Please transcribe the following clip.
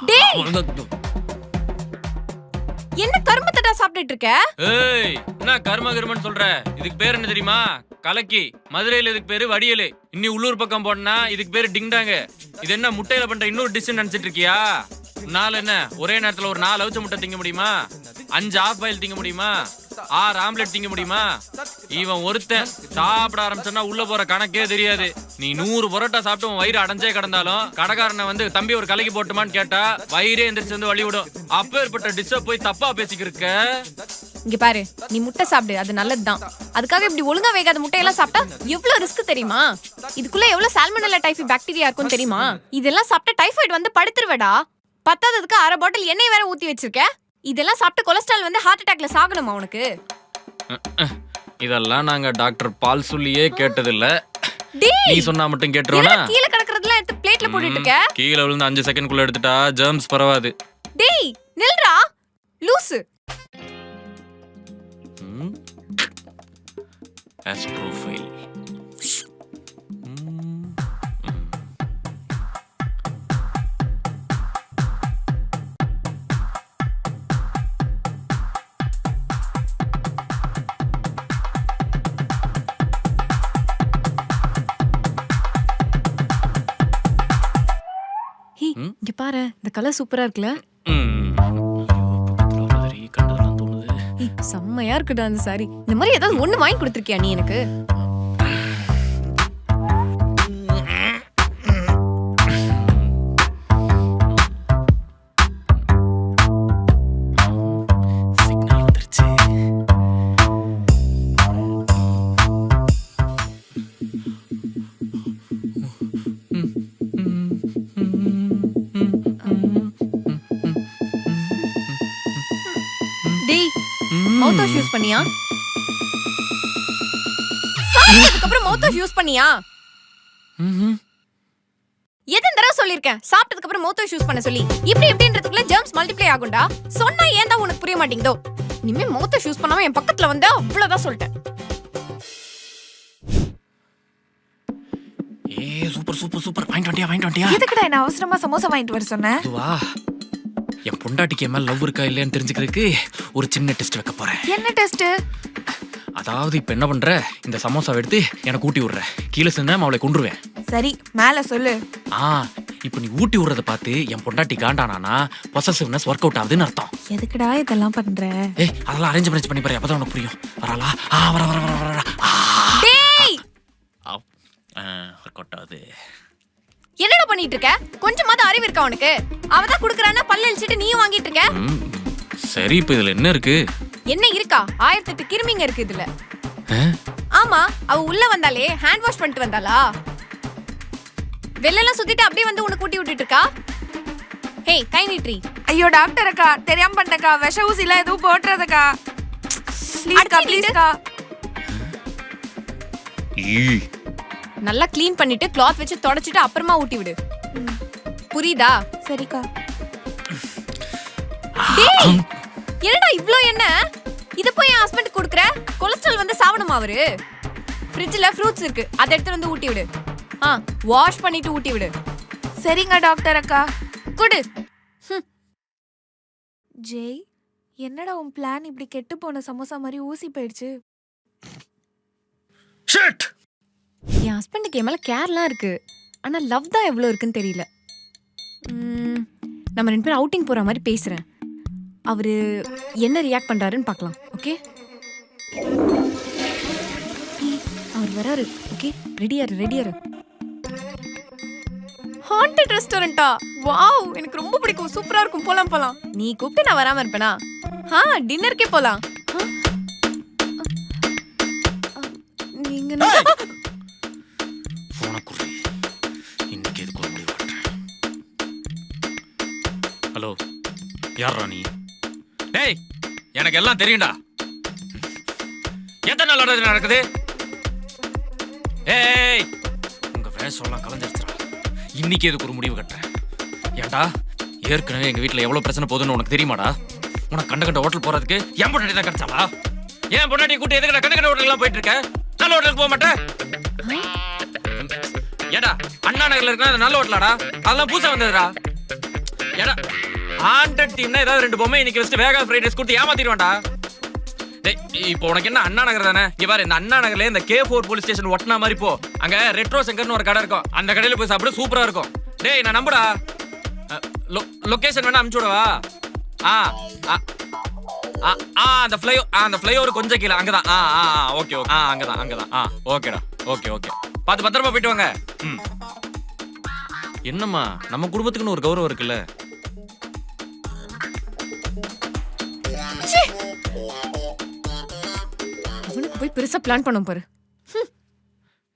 டேய் என்ன கரும்பத்தடா சாப்பிட்டுட்டு இருக்க? ஏய் என்ன கர்மன்னு சொல்ற? இதுக்கு பேர் என்ன தெரியுமா? கலக்கி. மதுரையில இதுக்கு பேரு வடியலு. இன்னி உள்ளூர் பக்கம் போனா இதுக்கு பேரு டிங்டாங்க. இது என்ன முட்டையில பண்ற இன்னொரு டிஷ் நினைச்சிட்டு இருக்கியா? நாலு என்ன ஒரே நேரத்துல ஒரு 4 அவிச்ச முட்டை திங்க முடியுமா? 5 ஆஃப் பாயில் திங்க முடியுமா? 6 ஆம்லெட் திங்க முடியுமா? இவன் ஒருத்தன் சாப்பிட ஆரம்பிச்சா உள்ள போற கணக்கே தெரியாது. நீ 100 பரோட்டா சாப்பிட்டு உன் வயிறு அடைஞ்சே கிடந்தாலும் கடைக்காரனை வந்து தம்பி ஒரு கலக்கி போட்டுமான்னு கேட்டா வயிறே எந்திரிச்சு வந்து வழி விடும். அப்பேற்பட்ட டிஷ்ஷ போய் தப்பா பேசிக்கிருக்க. இங்க பாரு, நீ முட்டை சாப்பிடு, அது நல்லதுதான். அதுக்காக இப்படி ஒழுங்கா வேகாத முட்டையெல்லாம் சாப்பிட்டா எவ்வளவு ரிஸ்க் தெரியுமா? இதுக்குள்ள எவ்வளவு சால்மனெல்லா டைஃபி பாக்டீரியா இருக்கும் தெரியுமா? இதெல்லாம் சாப்பிட்டா டைஃபாய்டு வந்து படுத்துருவடா. பத்தாததுக்கு 1/2 பாட்டில் எண்ணெய் வேற ஊத்தி வச்சிருக்க. இதெல்லாம் சாப்பிட்டு கொலஸ்ட்ரால் வந்து ஹார்ட் அட்டாக்ல சாகணுமா உனக்கு? இதெல்லாம் நாங்க டாக்டர் பால் சொல்லியே கேட்டதில்ல. நீ சொன்னா மட்டும் கேட்டுருவனா? கீழ கிடக்குறதெல்லாம் எடுத்து பிளேட்ல போட்டுட்டு இருக்க. கீழ விழுந்து 5 செகண்ட்க்குள்ள எடுத்துட்டா ஜெர்ம்ஸ் பரவாது. டேய் நில்றா லூசு. ஆஸ்ட்ரோஃபைல். இங்க பாரு, இந்த கலர் சூப்பரா இருக்குல்ல? செம்மையா இருக்குடா அந்த சாரி. இந்த மாதிரி ஏதாவது ஒண்ணு வாங்கி கொடுத்திருக்கியா நீ எனக்கு? மவுத் வாஷ் யூஸ் பண்ணியா? சாப்பிட்டதுக்கு அப்புறம் மவுத் வாஷ் யூஸ் பண்ணியா? எத்தனை தடவை சொல்லிருக்கேன் சாப்பிட்டதுக்கு அப்புறம் மவுத் வாஷ் யூஸ் பண்ண சொல்லி. இப்படி இப்படின்றதுக்குள்ள ஜெர்ம்ஸ் மல்டிப்ளை ஆகும்டா. சொன்னா ஏன்டா உனக்கு புரிய மாட்டேங்குதோ? இனிமே மவுத் வாஷ் யூஸ் பண்ணாம என் பக்கத்துல வந்தா அவ்வளவுதான் சொல்லிட்டேன். Super super super. வாங்கிட்டு வண்டியா? எதுக்குடா என்ன அவசரமா சமோசா வாங்கிட்டு வர சொன்ன? அதுவா, என் பொண்டாட்டிக்கு மேல லவ் இருக்கா இல்லையான்னு தெரிஞ்சுக்கிறதுக்கு ஒரு சின்ன டெஸ்ட் வைக்க போறேன். என்ன டெஸ்ட்? அதாவது இப்ப என்ன பண்ற, இந்த சமோசாவை எடுத்து எனக்கு ஊட்டி விடுற. கீழே சேர்ந்தா அவளை கொன்றுவேன். சரி மேல சொல்லு. இப்ப நீ ஊட்டி விடுறத பார்த்து என் பொண்டாட்டி காண்டானா பொசசிவ்னஸ் ஒர்க் அவுட் ஆகுதுன்னு அர்த்தம். எதுக்குடா இதெல்லாம் பண்ற? அதெல்லாம் அரேஞ்ச் பண்ணி பாரு, அப்பதான் உனக்கு புரியும். வரலா? வர. டேய் ஒர்க் அவுட் ஆகுது. என்னடா பண்ணிட்டு இருக்க? கொஞ்சமாவது அறிவு இருக்கா உனக்கு? அவதான் குடுக்குறானா பல்ல இழிச்சிட்டு நீயும் வாங்கிட்டு இருக்க. சரி, இப்ப இதுல என்ன இருக்கு? என்ன இருக்கா? 1008 கிருமிங்க இருக்கு இதுல. ஆமா, அவ உள்ள வந்தாலே ஹேண்ட் வாஷ் பண்ணிட்டு வந்தாளா? வெள்ளெல்லாம் சுத்திட்டு அப்படியே வந்து உனக்கு கூட்டி விட்டுட்டு இருக்கா. ஹேய் கை நீட்ரி. ஐயோ டாக்டர் அக்கா, தெரியாம பண்ணக்கா. விஷ ஊசில எதுவும் போட்டுறதுக்கா. ப்ளீஸ்க்கா. நல்லா க்ளீன் பண்ணிட்டு கிளாத் வச்சு தொடச்சிட்டு அப்புறமா ஊட்டி விடு. புரியுதா? சரிக்கா. டேய் என்னடா இவ்ளோ என்ன? இத போய் என் ஹஸ்பண்ட் குடுக்குற? கொலஸ்ட்ரால் வந்து சாவணுமா அவரு? ஃப்ரிட்ஜ்ல ஃப்ரூட்ஸ் இருக்கு, அத எடுத்து வந்து ஊட்டி விடு. வாஷ் பண்ணிட்டு ஊட்டி விடு. சரிங்க டாக்டர் அக்கா. குடு. ஜெய், என்னடா உன் பிளான் இப்படி கெட்டு போன சமோசா மாதிரி ஊசி போயிடுச்சு? ஷிட். என் ஹஸ்பண்டுக்கு என் மேல கேர்லாம் இருக்கு, ஆனா லவ் தான் எவ்வளவு இருக்குன்னு தெரியல. நம்ம 2 பேரும் அவுட்டிங் போற மாதிரி பேசுறேன். அவரு என்ன ரியாக்ட் பண்றாருன்னு பார்க்கலாம். ஓகே, அவர் வராரு. ஓகே, ரெடியாரு. ஹாண்டட் ரெஸ்டாரண்டா? வாவ், எனக்கு ரொம்ப பிடிக்கும். சூப்பரா இருக்கும். போலாம். நீ கூப்பிட்டு நான் வராம இருப்பேனா? டின்னருக்கே போலாம். நீங்க ஹலோ, யாரா நீ? டேய், எனக்கு எல்லாம் தெரியும்டா. எத்தனை நாள் நடக்குது? ஏய், உங்க ஃபேஸ் எல்லாம் கலந்துருச்சுடா. இன்னைக்கு எதுக்கு ஒரு முடிவு கட்டுறேன்? ஏன்டா, ஏற்கனவே எங்க வீட்டுல எவ்வளவு பிரச்சனை போகுதுன்னு உனக்கு தெரியுமாடா? உனக்கு கண்ட ஹோட்டல் போறதுக்கு என் பொண்டாட்டி தான் கிடைச்சாளா? ஏன் பொண்டாட்டி கூட்டி எதுக்கு கண்ட ஹோட்டல் எல்லாம் போயிட்டு இருக்க? நல்ல ஹோட்டலுக்கு போக மாட்டேன். ஏடா, அண்ணா நகர்ல இருக்க நல்ல ஹோட்டலாடா? அதெல்லாம் புதுசா வந்ததுடா. ஏடா ஹாண்டட் டீம்னா ஏதாவது 2 பொம்மை இன்னைக்கு வச்சுட்டு வேகா ஃப்ரைட் ரைஸ் கொடுத்து ஏமாத்திடுவான்டா. டேய் இப்போ உனக்கு என்ன அண்ணா நகர் தானே? இங்க பாரு இந்த அண்ணா நகர்ல இந்த K4 போலீஸ் ஸ்டேஷன் ஒட்டினா மாதிரி போ. அங்க ரெட்ரோ செங்கர்னு ஒரு கடை இருக்கும். அந்த கடையில போய் சாப்பிடு, சூப்பரா இருக்கும். டேய் நான் நம்புடா. லொகேஷன் வேணா அனுப்பிச்சு விடவா? அந்த ஃப்ளைஓவர் கொஞ்சம் கீழே அங்கதான். ஓகே ஓகே அங்கதான். ஓகேடா. ஓகே பார்த்து பத்திரமா போயிட்டு வாங்க. என்னம்மா நம்ம குடும்பத்துக்குன்னு ஒரு கௌரவம் இருக்குல்ல. அவனுக்கு போய் பெருசா பிளான் பண்ணும் பாரு.